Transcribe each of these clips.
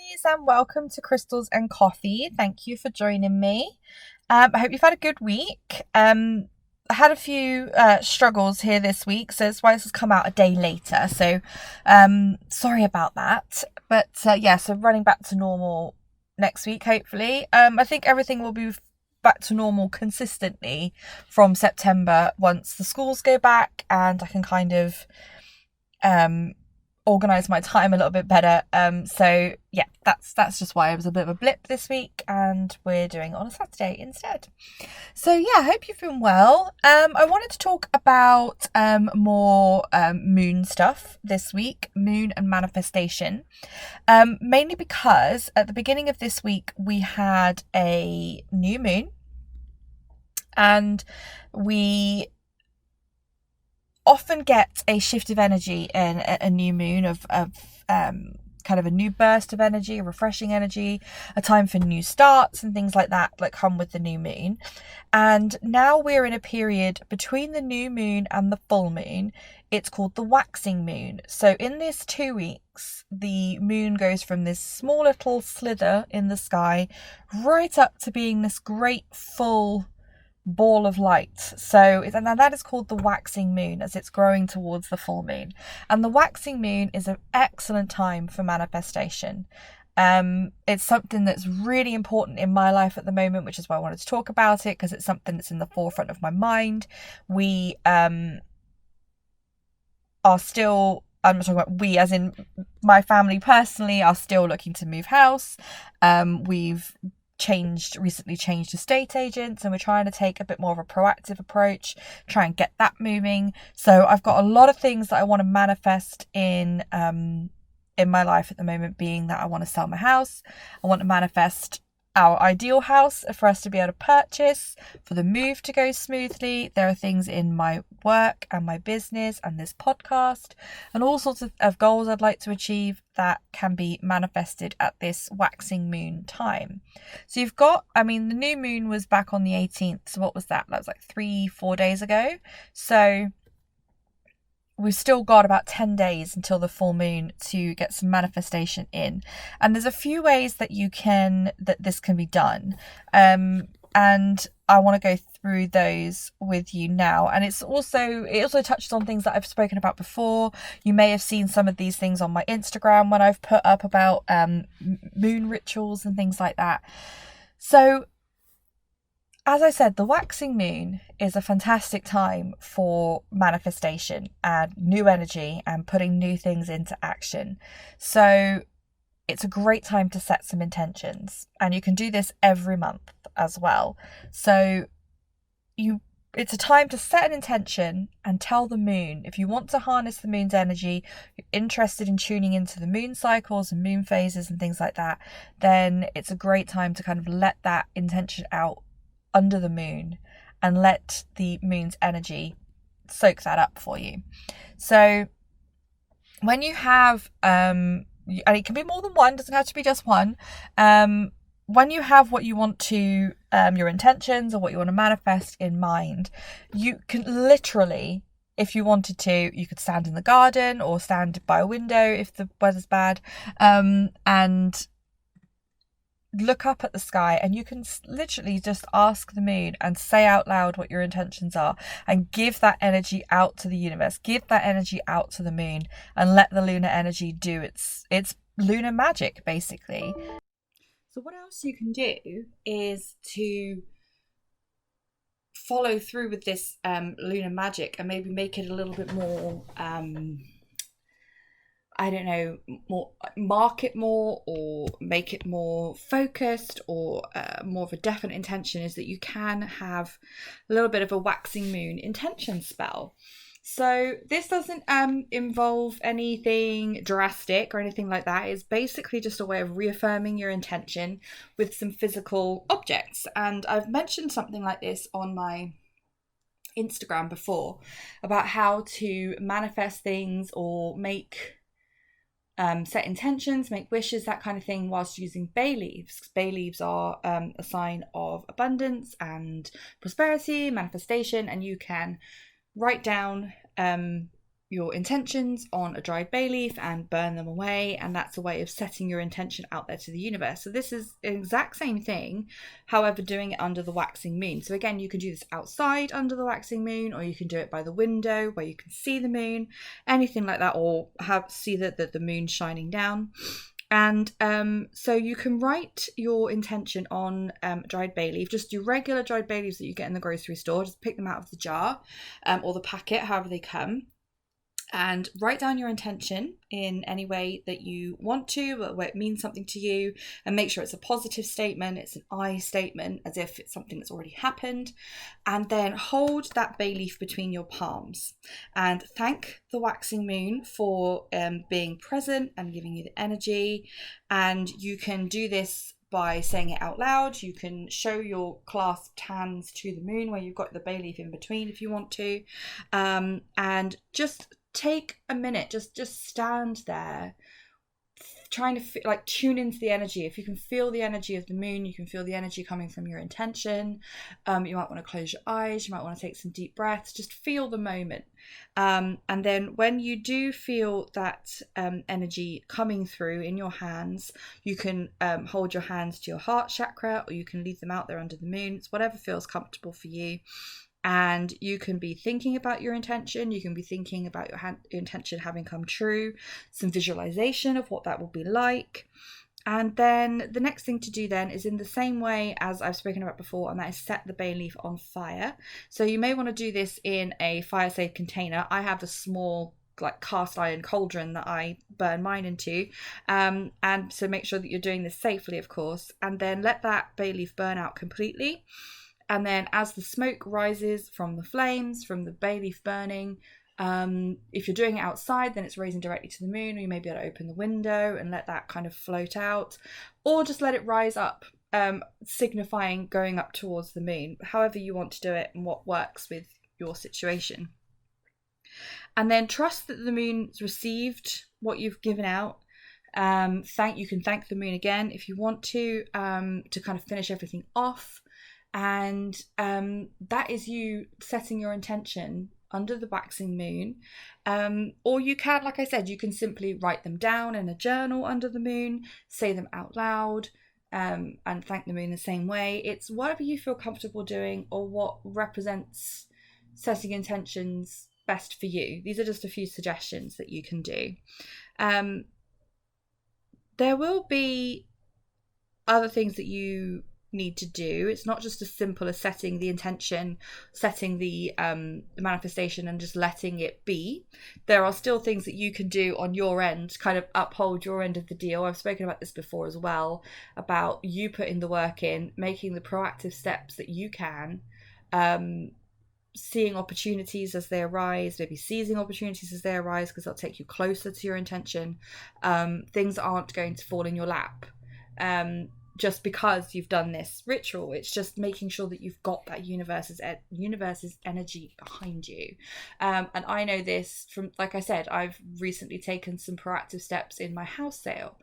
And welcome to Crystals and Coffee. Thank you for joining me. I hope you've had a good week. I had a few struggles here this week, so that's why this has come out a day later. So sorry about that. But so running back to normal next week, hopefully. I think everything will be back to normal consistently from September once the schools go back and I can kind of organize my time a little bit better. So yeah, that's just why it was a bit of a blip this week, and we're doing it on a Saturday instead. So yeah, I hope you've been well. I wanted to talk about more moon stuff this week, moon and manifestation. Mainly because at the beginning of this week we had a new moon, and we often get a shift of energy in a new moon of kind of a new burst of energy, a refreshing energy, a time for new starts and things like that come with the new moon. And now we're in a period between the new moon and the full moon. It's called the waxing moon. So in this 2 weeks, the moon goes from this small little slither in the sky right up to being this great full ball of light. So and that is called the waxing moon, as it's growing towards the full moon. And the waxing moon is an excellent time for manifestation. It's something that's really important in my life at the moment, which is why I wanted to talk about it, because it's something that's in the forefront of my mind. We are still, I'm not talking about we as in my family personally, are still looking to move house. We've recently changed estate agents, and we're trying to take a bit more of a proactive approach, try and get that moving. So I've got a lot of things that I want to manifest in my life at the moment, being that I want to sell my house. I want to manifest our ideal house for us to be able to purchase, for the move to go smoothly. There are things in my work and my business and this podcast and all sorts of goals I'd like to achieve that can be manifested at this waxing moon time. So you've got, the new moon was back on the 18th. So what was that? That was like 3-4 days ago. So we've still got about 10 days until the full moon to get some manifestation in. And there's a few ways that this can be done. And I want to go through those with you now. And it also touches on things that I've spoken about before. You may have seen some of these things on my Instagram when I've put up about moon rituals and things like that. So as I said, the waxing moon is a fantastic time for manifestation and new energy and putting new things into action. So it's a great time to set some intentions, and you can do this every month as well. So it's a time to set an intention and tell the moon, if you want to harness the moon's energy, you're interested in tuning into the moon cycles and moon phases and things like that, then it's a great time to kind of let that intention out under the moon and let the moon's energy soak that up for you. So when you have and it can be more than one, doesn't have to be just one, when you have what you want to your intentions or what you want to manifest in mind, you can literally, if you wanted to, you could stand in the garden or stand by a window if the weather's bad, and look up at the sky, and you can literally just ask the moon and say out loud what your intentions are, and give that energy out to the universe, give that energy out to the moon, and let the lunar energy do its lunar magic, basically. So what else you can do is to follow through with this lunar magic and maybe make it a little bit more more, mark it more or make it more focused, or more of a definite intention, is that you can have a little bit of a waxing moon intention spell. So this doesn't involve anything drastic or anything like that. It's basically just a way of reaffirming your intention with some physical objects. And I've mentioned something like this on my Instagram before, about how to manifest things or make set intentions, make wishes, that kind of thing, whilst using bay leaves. Bay leaves are a sign of abundance and prosperity, manifestation, and you can write down your intentions on a dried bay leaf and burn them away, and that's a way of setting your intention out there to the universe. So this is the exact same thing, however doing it under the waxing moon. So again, you can do this outside under the waxing moon, or you can do it by the window where you can see the moon, anything like that, or see the moon shining down. And so you can write your intention on dried bay leaf. Just do regular dried bay leaves that you get in the grocery store. Just pick them out of the jar or the packet, however they come, and write down your intention in any way that you want to, where it means something to you, and make sure it's a positive statement, it's an I statement, as if it's something that's already happened. And then hold that bay leaf between your palms and thank the waxing moon for being present and giving you the energy. And you can do this by saying it out loud. You can show your clasped hands to the moon where you've got the bay leaf in between if you want to, and just take a minute, just stand there, trying to tune into the energy. If you can feel the energy of the moon, you can feel the energy coming from your intention. You might want to close your eyes, you might want to take some deep breaths, just feel the moment. And then when you do feel that energy coming through in your hands, you can hold your hands to your heart chakra, or you can leave them out there under the moon. It's whatever feels comfortable for you. And you can be thinking about your intention. You can be thinking about your intention having come true, some visualization of what that will be like. And then the next thing to do then is in the same way as I've spoken about before, and that is set the bay leaf on fire. So you may want to do this in a fire safe container. I have a small cast iron cauldron that I burn mine into, and so make sure that you're doing this safely, of course, and then let that bay leaf burn out completely. And then as the smoke rises from the flames, from the bay leaf burning, if you're doing it outside, then it's raising directly to the moon, or you may be able to open the window and let that kind of float out, or just let it rise up, signifying going up towards the moon, however you want to do it and what works with your situation. And then trust that the moon's received what you've given out. You can thank the moon again if you want to kind of finish everything off. And that is you setting your intention under the waxing moon. Or you can, like I said, you can simply write them down in a journal under the moon, say them out loud, and thank the moon the same way. It's whatever you feel comfortable doing, or what represents setting intentions best for you. These are just a few suggestions that you can do. There will be other things that you need to do. It's not just as simple as setting the intention, setting the manifestation, and just letting it be. There are still things that you can do on your end to kind of uphold your end of the deal. I've spoken about this before as well, about you putting the work in, making the proactive steps that you can, seeing opportunities as they arise, maybe seizing opportunities as they arise, because they'll take you closer to your intention. Things aren't going to fall in your lap just because you've done this ritual. It's just making sure that you've got that universe's energy behind you. And I know this from, like I said, I've recently taken some proactive steps in my house sale.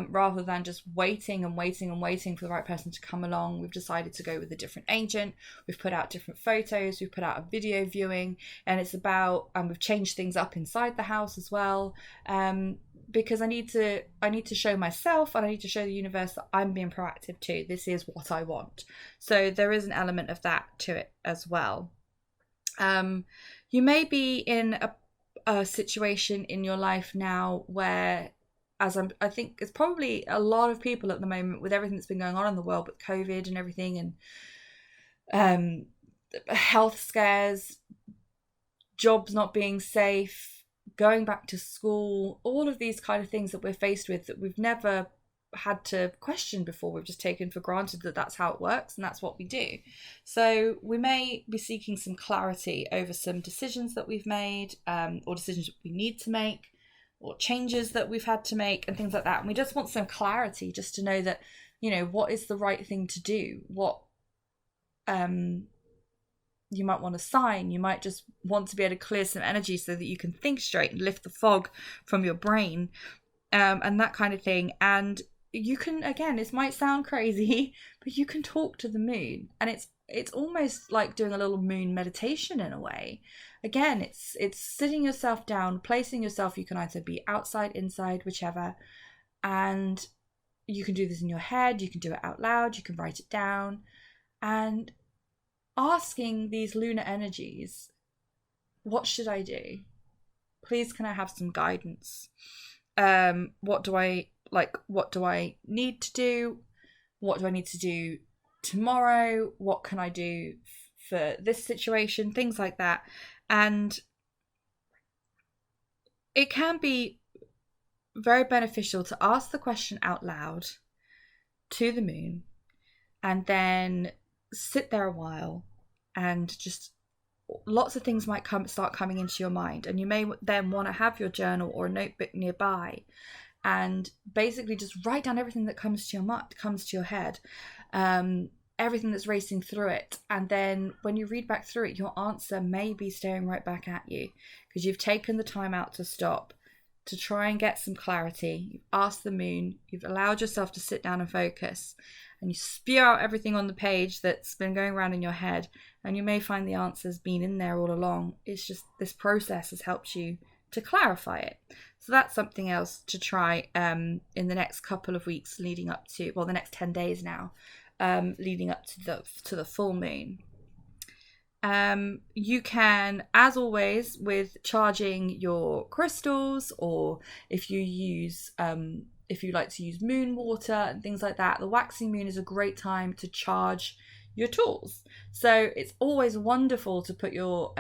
Rather than just waiting for the right person to come along, we've decided to go with a different agent. We've put out different photos, we've put out a video viewing, and it's about, and we've changed things up inside the house as well. Because I need to show myself, and I need to show the universe that I'm being proactive too. This is what I want. So there is an element of that to it as well. You may be in a situation in your life now where, I think it's probably a lot of people at the moment with everything that's been going on in the world with COVID and everything, and health scares, jobs not being safe, going back to school, all of these kind of things that we're faced with that we've never had to question before. We've just taken for granted that that's how it works and that's what we do. So we may be seeking some clarity over some decisions that we've made, or decisions that we need to make, or changes that we've had to make and things like that. And we just want some clarity, just to know that, you know, what is the right thing to do, what you might want to sign, you might just want to be able to clear some energy so that you can think straight and lift the fog from your brain, and that kind of thing. And you can, again, this might sound crazy, but you can talk to the moon, and it's almost like doing a little moon meditation in a way. again, it's sitting yourself down, placing yourself. You can either be outside, inside, whichever, and you can do this in your head, you can do it out loud, you can write it down, and asking these lunar energies, what should I do? Please, can I have some guidance? What do I need to do? What do I need to do tomorrow? What can I do for this situation? Things like that. And it can be very beneficial to ask the question out loud to the moon, and then sit there a while, and just lots of things might start coming into your mind, and you may then want to have your journal or a notebook nearby and basically just write down everything that comes to your head, everything that's racing through it. And then when you read back through it, your answer may be staring right back at you, because you've taken the time out to stop, to try and get some clarity. You've asked the moon, you've allowed yourself to sit down and focus, and you spew out everything on the page that's been going around in your head, and you may find the answers been in there all along. It's just this process has helped you to clarify it. So that's something else to try in the next couple of weeks leading up to, well, the next 10 days now, leading up to the full moon. You can, as always, with charging your crystals, or if you like to use moon water and things like that, the waxing moon is a great time to charge your tools. So it's always wonderful to put your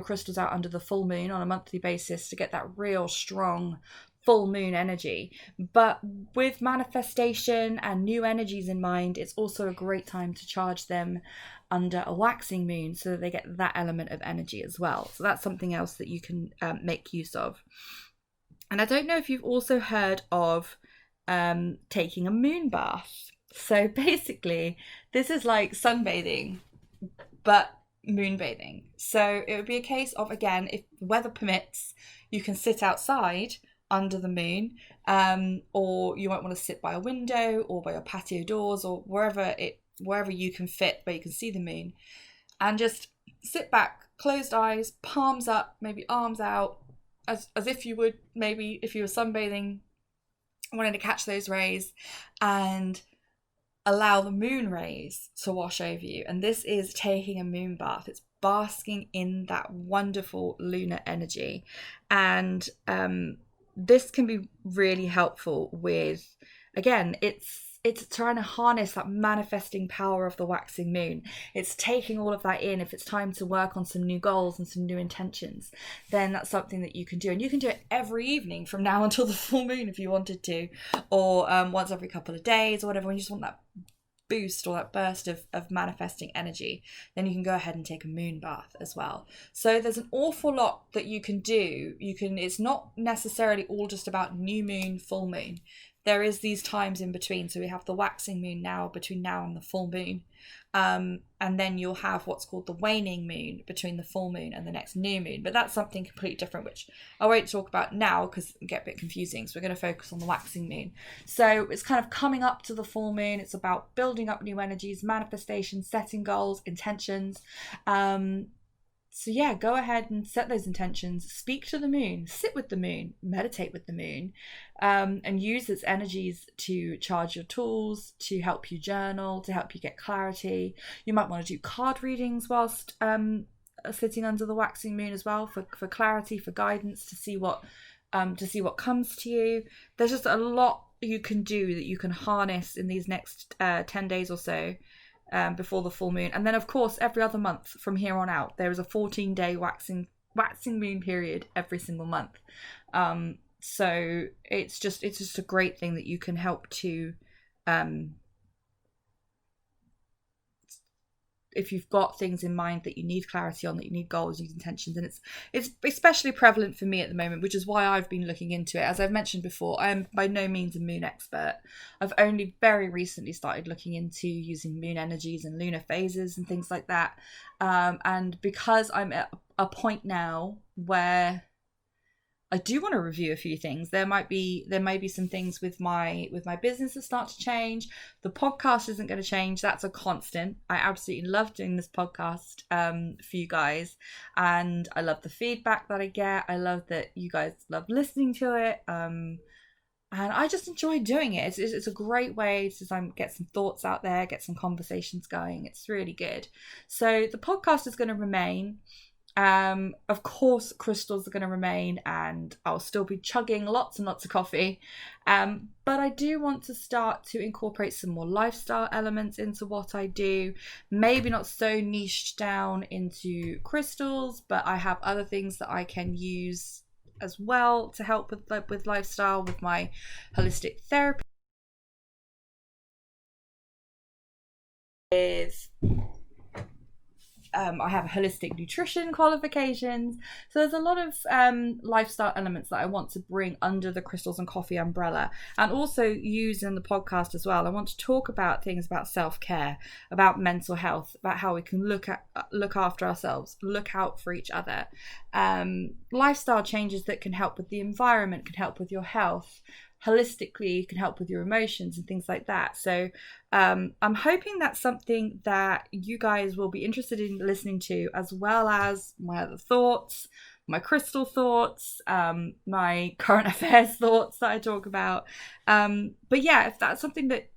crystals out under the full moon on a monthly basis to get that real strong full moon energy. But with manifestation and new energies in mind, it's also a great time to charge them under a waxing moon, so that they get that element of energy as well. So that's something else that you can make use of. And I don't know if you've also heard of taking a moon bath. So basically, this is like sunbathing, but moonbathing. So it would be a case of, again, if the weather permits, you can sit outside under the moon, or you might want to sit by a window or by your patio doors, or wherever you can fit where you can see the moon, and just sit back, closed eyes, palms up, maybe arms out, as if you would maybe if you were sunbathing, wanting to catch those rays, and allow the moon rays to wash over you. And this is taking a moon bath. It's basking in that wonderful lunar energy. And this can be really helpful with, again, it's trying to harness that manifesting power of the waxing moon. It's taking all of that in. If it's time to work on some new goals and some new intentions, then that's something that you can do. And you can do it every evening from now until the full moon if you wanted to, or once every couple of days or whatever. When you just want that boost or that burst of manifesting energy, then you can go ahead and take a moon bath as well. So there's an awful lot that you can do. It's not necessarily all just about new moon, full moon. There is these times in between. So we have the waxing moon now, between now and the full moon. And then you'll have what's called the waning moon between the full moon and the next new moon. But that's something completely different, which I won't talk about now because it get a bit confusing. So we're going to focus on the waxing moon. So it's kind of coming up to the full moon. It's about building up new energies, manifestation, setting goals, intentions. So yeah, go ahead and set those intentions, speak to the moon, sit with the moon, meditate with the moon, and use its energies to charge your tools, to help you journal, to help you get clarity. You might want to do card readings whilst sitting under the waxing moon as well, for clarity, for guidance, to see what comes to you. There's just a lot you can do that you can harness in these next 10 days or so. Before the full moon. And then of course every other month from here on out there is a 14-day waxing moon period every single month. So it's just a great thing that you can help to if you've got things in mind that you need clarity on, that you need goals, you need intentions. And it's especially prevalent for me at the moment, which is why I've been looking into it. As I've mentioned before, I am by no means a moon expert. I've only very recently started looking into using moon energies and lunar phases and things like that. And because I'm at a point now where I do want to review a few things. There may be some things with my business that start to change. The podcast isn't going to change. That's a constant. I absolutely love doing this podcast for you guys, and I love the feedback that I get. I love that you guys love listening to it. And I just enjoy doing it. It's a great way to get some thoughts out there, get some conversations going. It's really good. So the podcast is going to remain. Of course, crystals are going to remain, and I'll still be chugging lots and lots of coffee. But I do want to start to incorporate some more lifestyle elements into what I do. Maybe not so niched down into crystals, but I have other things that I can use as well to help with lifestyle, with my holistic therapy, with I have holistic nutrition qualifications. So there's a lot of lifestyle elements that I want to bring under the crystals and coffee umbrella, and also use in the podcast as well. I want to talk about things about self-care, about mental health, about how we can look after ourselves, look out for each other. Lifestyle changes that can help with the environment, can help with your health. Holistically can help with your emotions and things like that. So I'm hoping that's something that you guys will be interested in listening to, as well as my other thoughts, my crystal thoughts, my current affairs thoughts that I talk about. But yeah, if that's something that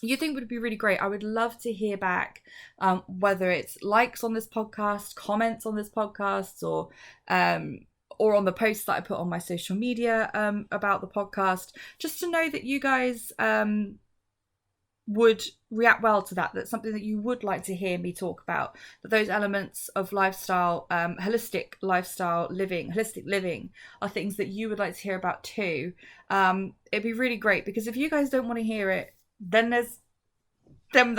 you think would be really great, I would love to hear back, whether it's likes on this podcast, comments on this podcast, or on the posts that I put on my social media about the podcast, just to know that you guys would react well to that. That's something that you would like to hear me talk about, that those elements of lifestyle, holistic lifestyle living, holistic living, are things that you would like to hear about too. It'd be really great, because if you guys don't want to hear it, then there's no,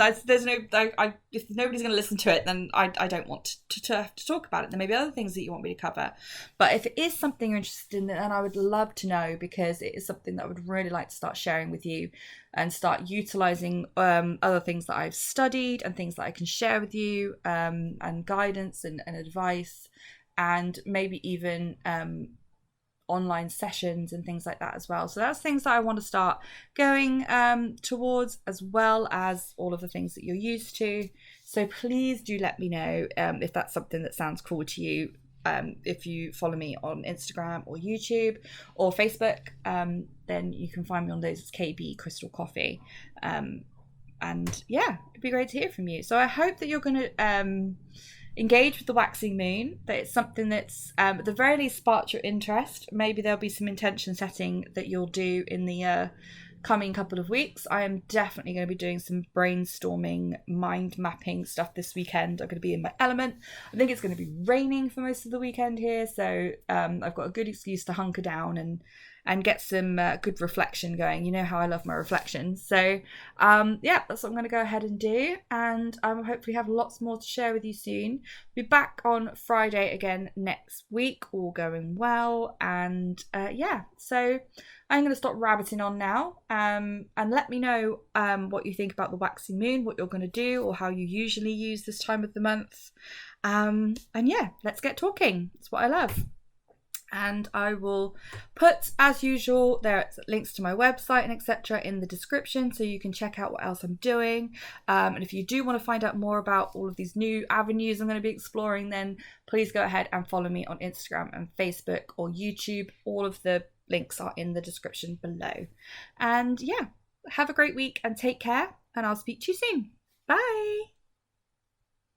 if nobody's going to listen to it, then I don't want to talk about it. There may be other things that you want me to cover, but if it is something you're interested in, then I would love to know, because it is something that I would really like to start sharing with you, and start utilizing other things that I've studied and things that I can share with you, and guidance and advice, and maybe even online sessions and things like that as well. So that's things that I want to start going towards, as well as all of the things that you're used to. So please do let me know if that's something that sounds cool to you. If you follow me on Instagram or YouTube or Facebook, then you can find me on those as KB Crystal Coffee. And yeah, it'd be great to hear from you. So I hope that you're going to engage with the waxing moon, that it's something that's at the very least sparked your interest. Maybe there'll be some intention setting that you'll do in the coming couple of weeks. I am definitely going to be doing some brainstorming, mind mapping stuff this weekend. I'm going to be in my element. I think it's going to be raining for most of the weekend here, so I've got a good excuse to hunker down and get some good reflection going. You know how I love my reflections. So yeah, that's what I'm going to go ahead and do, and I'll hopefully have lots more to share with you soon. Be back on Friday again next week, all going well. And yeah, so I'm going to stop rabbiting on now, and let me know what you think about the waxing moon, what you're going to do, or how you usually use this time of the month. And yeah, let's get talking. It's what I love. And I will put, as usual, there's links to my website and etc. in the description, so you can check out what else I'm doing. And if you do want to find out more about all of these new avenues I'm going to be exploring, then please go ahead and follow me on Instagram and Facebook or YouTube. All of the links are in the description below. And yeah, have a great week and take care, and I'll speak to you soon. Bye.